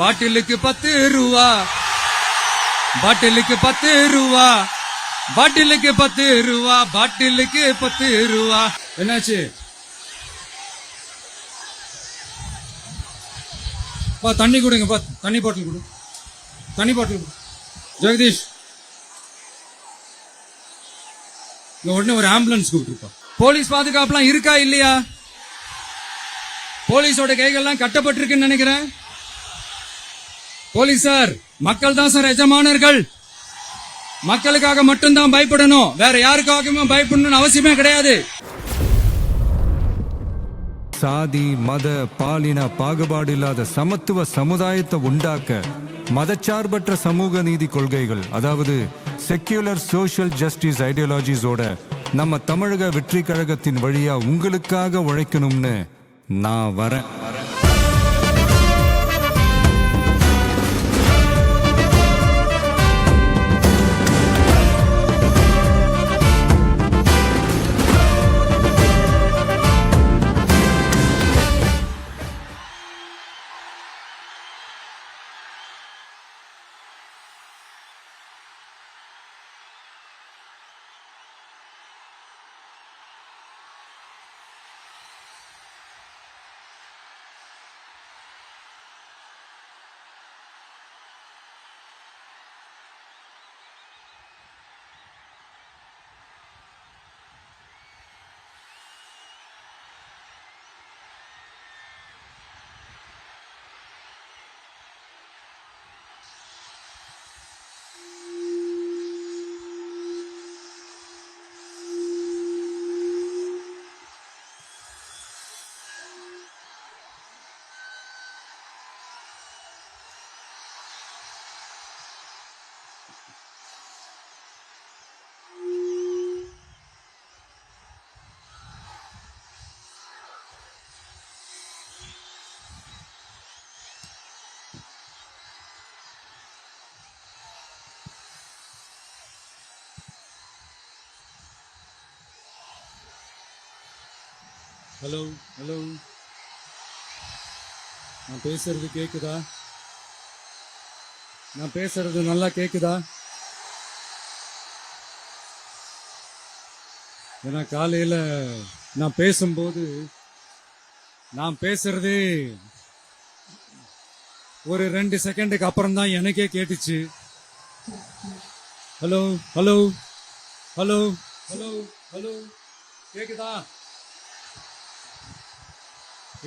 பாட்டிலுக்கு 10 ரூபா, பாட்டிலுக்கு 10 ரூபா, பாட்டிலுக்கு 10 ரூபா, பாட்டிலுக்கு 10 ரூபா. என்னாச்சு? பா தண்ணி கொடுங்க, பா தண்ணி பாட்டில் கொடு, தண்ணி பாட்டில் கொடு. ஜெகதீஷ், உடனே ஒரு ஆம்புலன்ஸ் கூப்பிட்டுருப்பா. போலீஸ் பாதுகாப்புலாம் இருக்கா இல்லையா? போலீஸோட கைகள்லாம் கட்டப்பட்டிருக்குன்னு நினைக்கிறேன். போலீசார் மக்கள் தான் சார் எஜமானர்கள். மக்களுக்காக மட்டும்தான் பயப்படணும், வேற யாருக்காகவும் பயப்படணும்னு அவசியமே கிடையாது. சாதி மத பாலின பாகுபாடு இல்லாத சமத்துவ சமுதாயத்தை உண்டாக்க மதச்சார்பற்ற சமூக நீதி கொள்கைகள், அதாவது செக்யூலர் சோஷியல் ஜஸ்டிஸ் ஐடியாலஜிஸோட நம்ம தமிழக வெற்றி கழகத்தின் வழியா உங்களுக்காக உழைக்கணும்னு நான் வரேன். ஹலோ ஹலோ, நான் பேசுறது கேக்குதா? நான் பேசுறது நல்லா கேக்குதா? ஏன்னா காலையில நான் பேசும்போது நான் பேசுறது ஒரு 2 செகண்டுக்கு அப்புறம் தான் எனக்கே கேட்டுச்சு. Hello hello hello hello hello, கேக்குதா?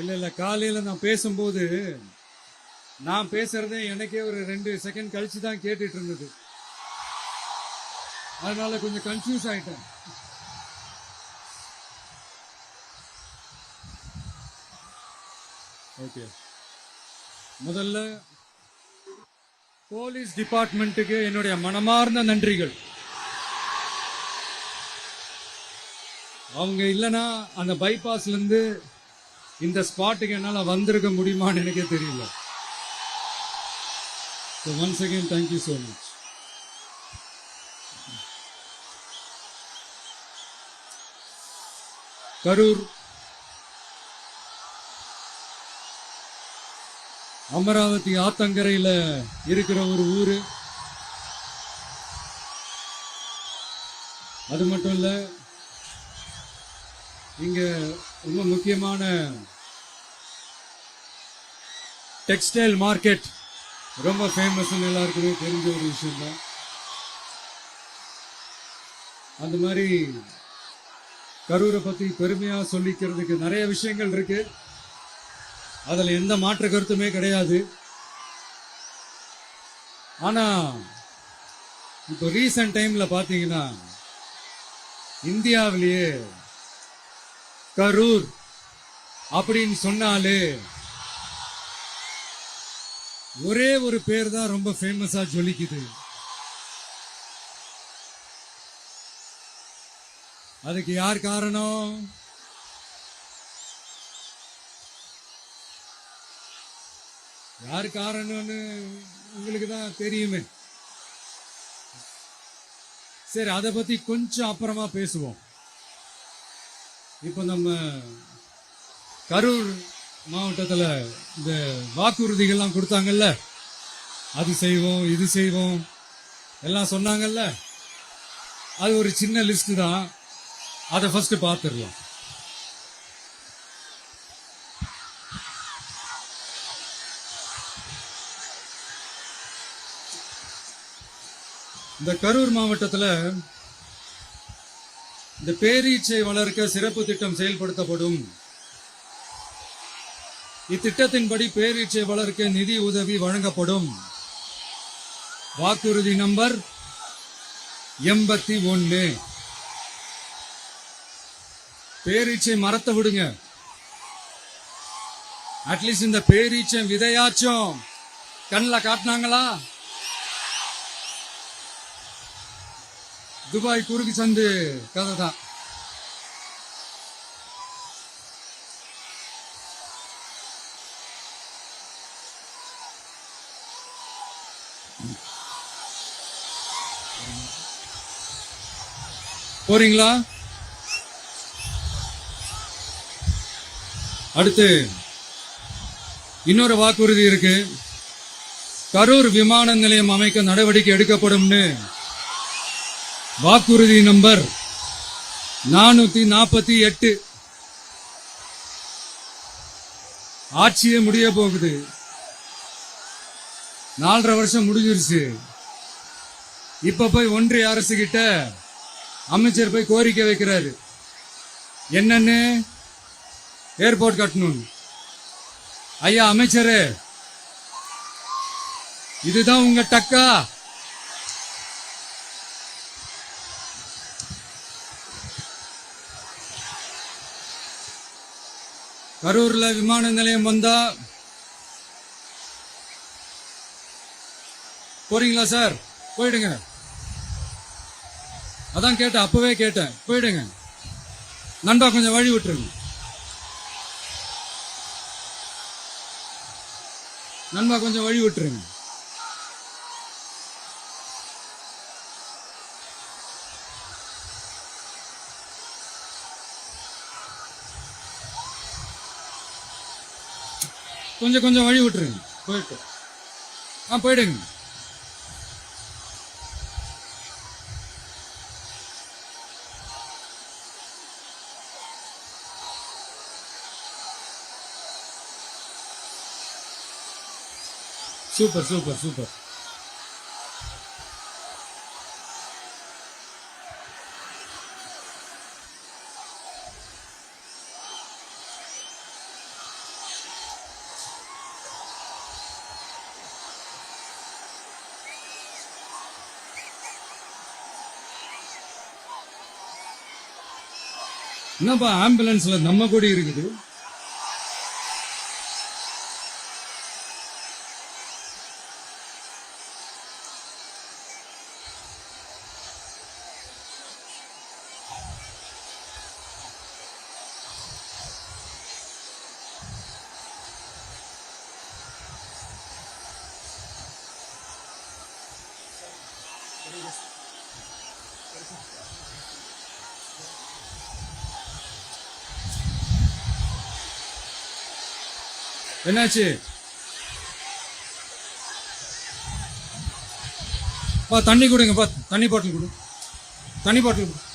இல்ல காலையில நான் பேசும்போது நான் பேசுறதே எனக்கே ஒரு 2 செகண்ட் கழிச்சு தான் கேட்டுட்டு இருந்தது. அதனால கொஞ்சம் கன்ஃபியூஸ் ஆயிட்டேன். ஓகே, முதல்ல போலீஸ் டிபார்ட்மெண்ட்டுக்கு என்னுடைய மனமார்ந்த நன்றிகள். அவங்க இல்லைன்னா அந்த பைபாஸ்ல இருந்து இந்த ஸ்பாட்டுக்கு என்னால வந்திருக்க முடியுமான்னு எனக்கே தெரியல. So once again, thank you so much. Karur Amaravathi ஆத்தங்கரையில இருக்கிற ஒரு ஊரு. அது மட்டும் இல்ல, இங்க ரொம்ப முக்கியமான டெக்ஸ்டைல் மார்க்கெட் ரொம்ப ஃபேமஸ், எல்லாருக்குமே தெரிஞ்ச ஒரு விஷயம் தான். அந்த மாதிரி கரூரை பத்தி பெருமையா சொல்லிக்கிறதுக்கு நிறைய விஷயங்கள் இருக்கு. அதுல எந்த மாற்று கருத்துமே கிடையாது. ஆனா இப்போ ரீசன்ட் டைம்ல பாத்தீங்கன்னா இந்தியாவிலேயே கரூர் அப்படின்னு சொன்னாலே ஒரே ஒரு பேர் தான் ரொம்ப ஃபேமஸா ஜொலிக்குது. அதுக்கு யார் காரணம்? யார் காரணம்னு உங்களுக்கு தான் தெரியுமே. சரி, அதை பத்தி கொஞ்சம் அப்புறமா பேசுவோம். இப்போ நம்ம கரூர் மாவட்டத்துல இந்த வாக்குறுதிகள்லாம் கொடுத்தாங்கல்ல, அது செய்வோம் இது செய்வோம் எல்லாம் சொன்னாங்கல்ல, அது ஒரு சின்ன லிஸ்ட் தான். அதை ஃபர்ஸ்ட் பார்த்துடலாம். இந்த கரூர் மாவட்டத்துல இந்த பேரீச்சை வளர்க்க சிறப்பு திட்டம் செயல்படுத்தப்படும். இத்திட்டத்தின்படி பேரீச்சை வளர்க்க நிதி உதவி வழங்கப்படும். வாக்குறுதி நம்பர் 81. பேரீச்சை மரத்தை விடுங்க, அட்லீஸ்ட் இந்த பேரீச்சை விதையாச்சும் கண்ணில் காட்டினாங்களா? துபாய் குறுக்கு சந்து கதை தான். போறீங்களா? அடுத்து இன்னொரு வாக்குறுதி இருக்கு. கரூர் விமான நிலையம் அமைக்க நடவடிக்கை எடுக்கப்படும்னு வாக்குறுதி நம்பர் 448. ஆட்சியே முடிய போகுது. 4.5 வருஷம் முடிஞ்சிருச்சு. இப்ப போய் ஒன்றிய அரசு கிட்ட அமைச்சர் போய் கோரிக்கை வைக்கிறாரு. என்னன்னு? ஏர்போர்ட் கட்டணும். ஐயா அமைச்சரே, இதுதான் உங்க டக்கா? கரூர்ல விமான நிலையம் வந்தா போறீங்களா சார்? போயிடுங்க. அதான் கேட்டேன், அப்பவே கேட்டேன், போயிடுங்க. நண்பா கொஞ்சம் வழி விட்டுருங்க. நண்பா கொஞ்சம் வழி விட்டுருங்க. கொஞ்சம் வழி விட்டுருங்க. போயிட்டு போயிடுங்க. Super super super. என்னப்பா ஆம்புலன்ஸ்ல நம்ம கொடி இருக்குது? என்னாச்சு? தண்ணி கொடுங்க, தண்ணி பாட்டில் கொடு, தண்ணி பாட்டில் கொடு.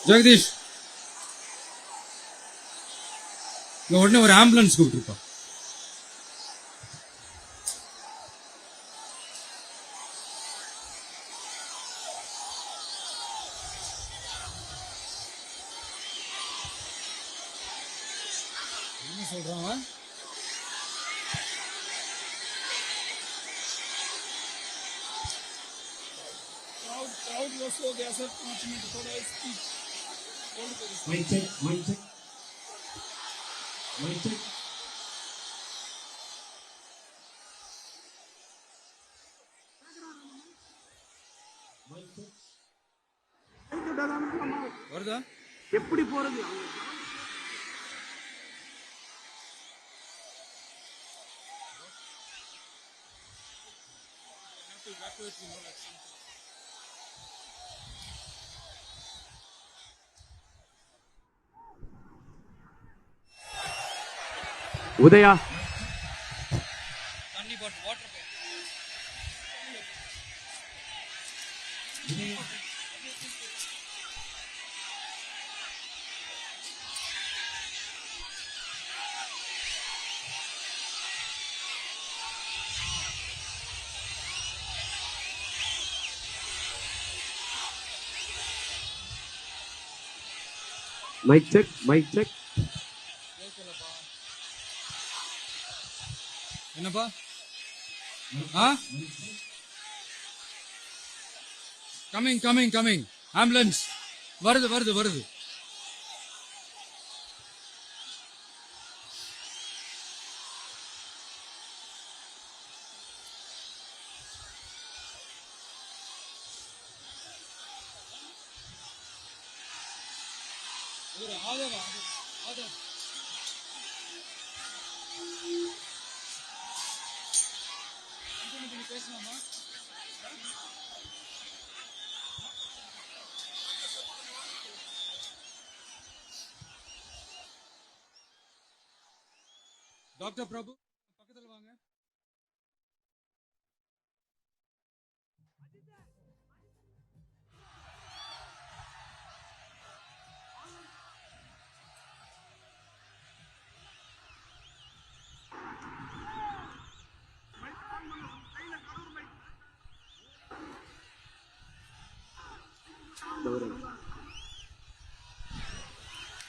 ஜெகதீஷ், உடனே ஒரு ஆம்புலன்ஸ் கூப்பிட்டுருப்பா. என்ன சொல்றான்? क्राउड वॉज हो गया सर 5 मिनट थोड़ा स्पीच होल्ड करिए mic check mic check mic check mic check வருதா? எப்படி போறது உதயா தண்ணி bottle water mic check mic check என்னப்பா? ஆ? கமிங் கமிங் கமிங் ஆம்புலன்ஸ் வருது வருது வருது. ஆதவா ஆதவ் பேசலாமா? டாக்டர் பிரபு பக்கத்துல வாங்க.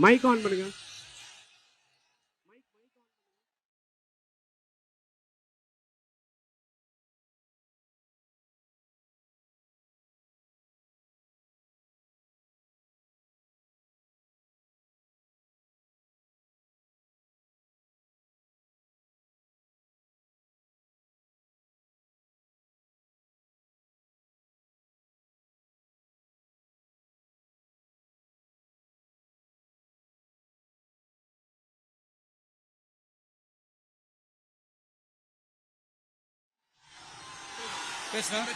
மைக் ஆன் பண்ணுங்க. பேசுறேன்.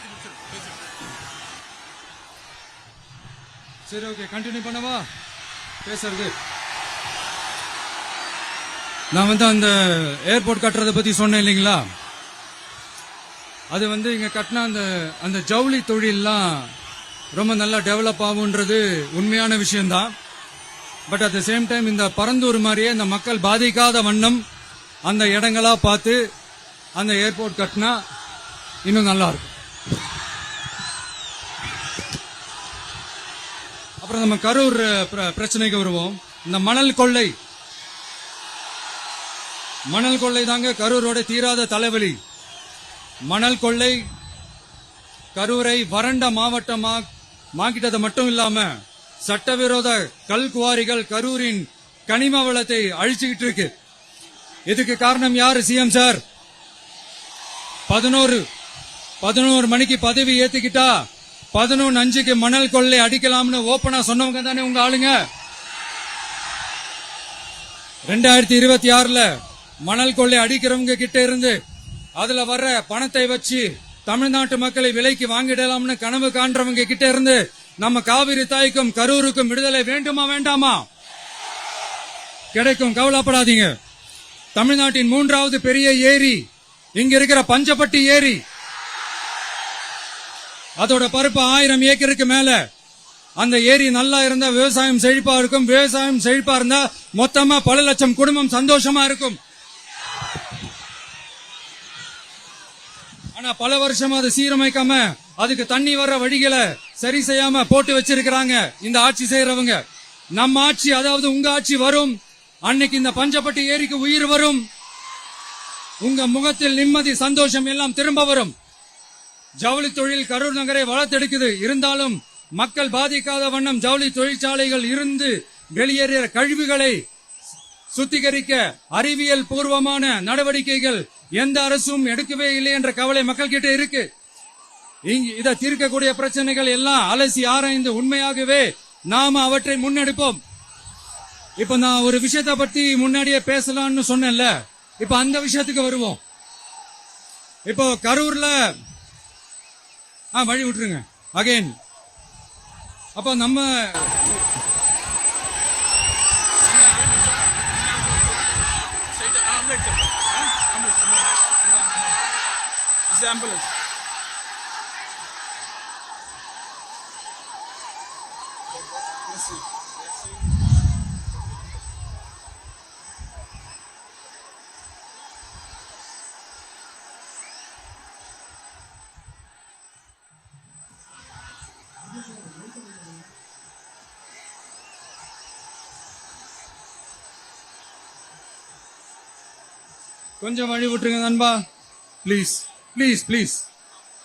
சரி ஓகே கண்டினியூ பண்ணவா பேசுறது? நான் அந்த ஏர்போர்ட் கட்டுறதை பத்தி சொன்னேன் இல்லைங்களா? அது இங்க கட்டினா அந்த ஜவுளி தொழில்லாம் ரொம்ப நல்லா டெவலப் ஆகுன்றது உண்மையான விஷயம்தான். But at the same time இந்த பரந்தூர் மாதிரியே இந்த மக்கள் பாதிக்காத வண்ணம் அந்த இடங்களா பார்த்து அந்த ஏர்போர்ட் கட்டினா இன்னும் நல்லா இருக்கும். அப்புறம் நம்ம கரூர் பிரச்சனைக்கு வருவோம். இந்த மணல் கொள்ளை தாங்க கரூரோட தீராத தலைவலி. மணல் கொள்ளை கரூரை வறண்ட மாவட்டமாக்கிட்டது மட்டும் இல்லாம சட்டவிரோத கல் குவாரிகள் கரூரின் கனிம வளத்தை அழிச்சுக்கிட்டு இருக்கு. இதுக்கு காரணம் யாரு சிஎம் சார்? 11 மணிக்கு பதவி ஏத்துக்கிட்டா 11:05 மணல் கொள்ளை அடிக்கலாம்னு ஓபனா சொன்னவங்க தானே உங்க ஆளுங்க. 2026 மணல் கொள்ளை அடிக்கிறவங்க கிட்ட இருந்து அதுல வர்ற பணத்தை வச்சு தமிழ்நாட்டு மக்களை விலைக்கு வாங்கிடலாம்னு கனவு காண்றவங்க கிட்ட இருந்து நம்ம காவிரி தாய்க்கும் கரூருக்கும் விடுதலை வேண்டுமா வேண்டாமா? கிடைக்கும், கவலைப்படாதீங்க. தமிழ்நாட்டின் 3வது பெரிய ஏரி இங்க இருக்கிற பஞ்சப்பட்டி ஏரி. அதோட பருப்பு 1000 ஏக்கருக்கு மேல. அந்த ஏரி நல்லா இருந்தா விவசாயம் செழிப்பா இருக்கும். விவசாயம் செழிப்பா இருந்தா மொத்தமா பல லட்சம் குடும்பம் சந்தோஷமா இருக்கும். ஆனா பல வருஷமா அதை சீரமைக்காம அதுக்கு தண்ணி வர்ற வழிகளை சரி செய்யாம போட்டு வச்சிருக்கிறாங்க இந்த ஆட்சி செய்யறவங்க. நம்ம ஆட்சி, அதாவது உங்க ஆட்சி வரும் அன்னைக்கு இந்த பஞ்சப்பட்டி ஏரிக்கு உயிர் வரும். உங்க முகத்தில் நிம்மதி சந்தோஷம் எல்லாம் திரும்ப வரும். ஜவுளி தொழில் கரூர் நகரை வளர்த்தெடுக்குது. இருந்தாலும் மக்கள் பாதிக்காத வண்ணம் ஜவுளி தொழிற்சாலைகள் இருந்து வெளியேறிய கழிவுகளை சுத்திகரிக்க அறிவியல் பூர்வமான நடவடிக்கைகள் எந்த அரசும் எடுக்கவே இல்லை என்ற கவலை மக்கள் கிட்ட இருக்கு. இதை தீர்க்கக்கூடிய பிரச்சனைகள் எல்லாம் அலசி ஆராய்ந்து உண்மையாகவே நாம அவற்றை முன்னெடுப்போம். இப்ப நான் ஒரு விஷயத்தை பத்தி முன்னாடியே பேசலாம்னு சொன்னேன்ல, இப்ப அந்த விஷயத்துக்கு வருவோம். இப்போ கரூர்ல வழி விட்டுருங்க அகைன். அப்ப நம்ம It's the ambulance. கொஞ்சம் வழி விட்டுருங்க நண்பா, ப்ளீஸ் ப்ளீஸ் ப்ளீஸ்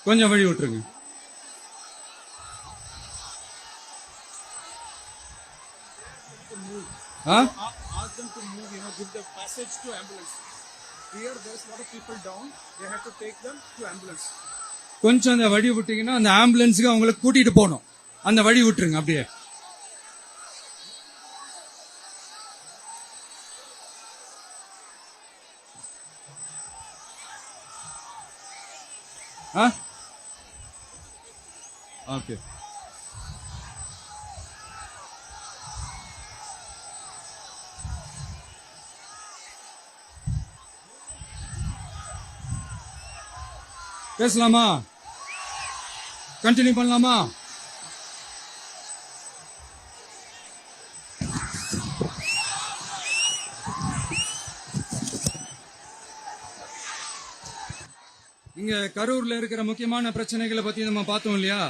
கொஞ்சம் வழி விட்டுருங்க. Ask them to move, give the passage to ambulance. Here there's a lot of people down, they have to take them to ambulance. கொஞ்சம் அந்த வழி விட்டீங்கன்னா அந்த ஆம்புலன்ஸுக்கு அவங்களை கூட்டிட்டு போகணும். அந்த வழி விட்டுருங்க அப்படியே. ஓகே. பேசலாமா? கண்டினியூ பண்ணலாமா? இங்க கரூர்ல இருக்கிற முக்கியமான பிரச்சனைகளை பத்தி நம்ம பார்த்தோம் இல்லையா?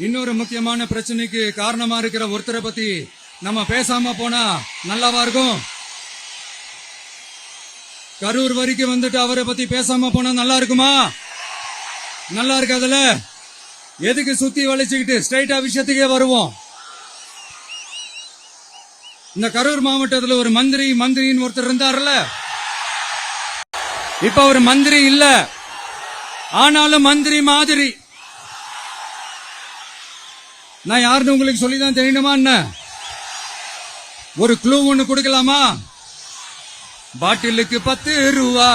இன்னொரு முக்கியமான பிரச்சனைக்கு காரணமா இருக்கிற ஒருத்தரை பத்தி நம்ம பேசாம போனா நல்லாவா இருக்கும்? கரூர் வரைக்கும் வந்துட்டு அவரை பத்தி பேசாம போனா நல்லா இருக்குமா? நல்லா இருக்காதுல. எதுக்கு சுத்தி வளைச்சுக்கிட்டு ஸ்ட்ரைட்டா விஷயத்துக்கே வருவோம். இந்த கரூர் மாவட்டத்தில் ஒரு மந்திரின்னு ஒருத்தர் இருந்தார்ல, இப்ப அவர் மந்திரி இல்ல, ஆனாலும் மந்திரி மாதிரி. நான் யாருன்னு உங்களுக்கு சொல்லிதான் தெரியணுமா என்ன? ஒரு க்ளூ ஒண்ணு கொடுக்கலாமா? பாட்டிலுக்கு 10 ரூபா,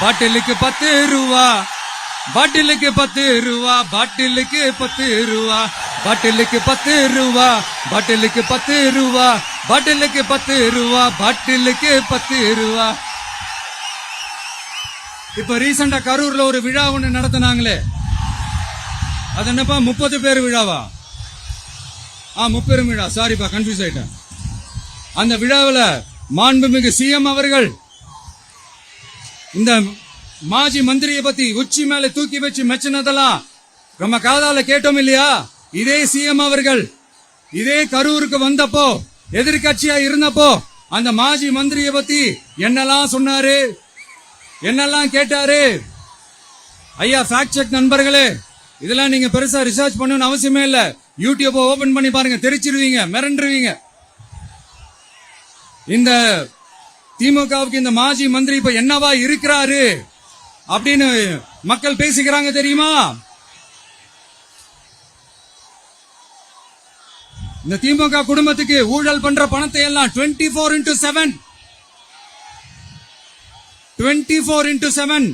பாட்டிலுக்கு 10 ரூபா, பாட்டிலுக்கு 10 ரூபா, பாட்டிலுக்கு 10 ரூபா, பாட்டிலுக்கு 10 ரூபா, பாட்டிலுக்கு 10 ரூபா, பாட்டிலுக்கு 10 ரூபா, பாட்டிலுக்கு 10 ரூபா. இப்ப ரீசெண்டா கரூர்ல ஒரு விழா ஒண்ணு நடத்தினாங்களே, அது என்னப்பா 30 பேர் விழாவா? 30 விழா, சாரிப்பா கன்ஃபியூஸ் ஆயிட்டேன். அந்த விழாவில் மாண்புமிகு சிஎம் அவர்கள் இந்த மாஜி மந்திரியை பத்தி உச்சி மேல தூக்கி வச்சு மெச்சினதெல்லாம் நம்ம காதால கேட்டோம் இல்லையா? இதே சிஎம் அவர்கள் இதே கரூருக்கு வந்தப்போ, எதிர்கட்சியா இருந்தப்போ, அந்த மாஜி மந்திரியை பத்தி என்னெல்லாம் சொன்னாரு, என்னெல்லாம் கேட்டாரு. ஐயா ஃபேக்ட் செக் நண்பர்களே, இதெல்லாம் நீங்க பெருசா ரிசர்ச் பண்ணணும்னு அவசியமே இல்ல. யூடியூப் ஓபன் பண்ணி பாருங்க, தெரிச்சிருவீங்க, மிரண்டுருவீங்க. இந்த திமுகவுக்கு இந்த மாஜி மந்திரி இப்ப என்னவா இருக்கிறாரு அப்படின்னு மக்கள் பேசிக்கிறாங்க தெரியுமா? இந்த திமுக குடும்பத்துக்கு ஊழல் பண்ற பணத்தை எல்லாம் 24x7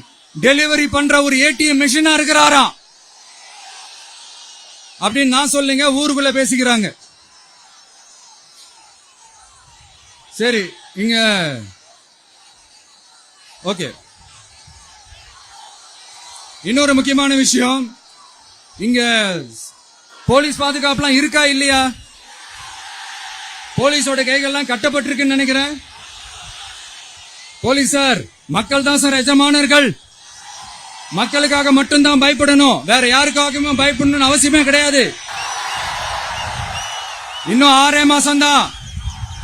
டெலிவரி பண்ற ஒரு ஏடிஎம் மெஷினா இருக்கிறாராம் அப்படின்னு நான் சொல்லுங்க, ஊருக்குள்ள பேசிக்கிறாங்க. சரி, இங்க ஓகே. இன்னொரு முக்கியமான விஷயம், இங்க போலீஸ் பாதுகாப்புலாம் இருக்கா இல்லையா? போலீஸோட கைகள்லாம் கட்டப்பட்டிருக்குன்னு நினைக்கிறேன். போலீசார் மக்கள் தான் சார் எஜமானர்கள். மக்களுக்காக மட்டும்தான் பயப்படணும், வேற யாருக்காகவும் பயப்படணும்னு அவசியமே கிடையாது. இன்னும் 6 மாசம் தான்.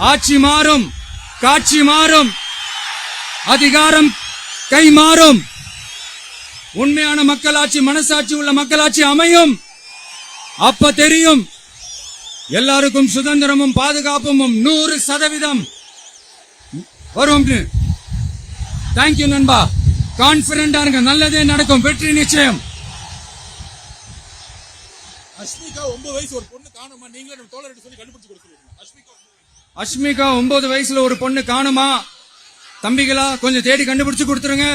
ஆட்சி மாறும், காட்சி மாறும், அதிகாரம் கை மாறும். உண்மையான மக்களாட்சி, மனசாட்சி உள்ள மக்களாட்சி அமையும். அப்ப தெரியும் எல்லாருக்கும் சுதந்திரமும் பாதுகாப்பும் 100% வரும். தேங்க்யூ நண்பா. கான்பிடண்டா இருங்க, நல்லதே நடக்கும், வெற்றி நிச்சயம். அஷ்மிகா 9 வயசு ஒரு பொண்ணு காணுமா, நீங்களே நம்ம தோழர்கிட்ட சொல்லி கண்டுபிடிச்சு கொடுக்க சொல்லுங்க. அஷ்மிகா 9 வயசுல ஒரு பொண்ணு காணுமா, தம்பிகளா கொஞ்சம் தேடி கண்டுபிடிச்சு கொடுத்துருங்க.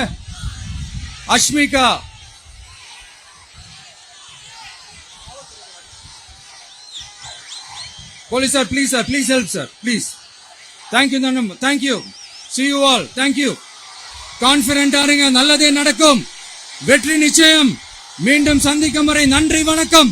Ashmika police sir, please help sir, please. Thank you நண்பா, thank you. See you all. Thank you. கான்பிடண்டா இருங்க, நல்லதே நடக்கும், வெற்றி நிச்சயம். மீண்டும் சந்திக்கும் வரை நன்றி, வணக்கம்.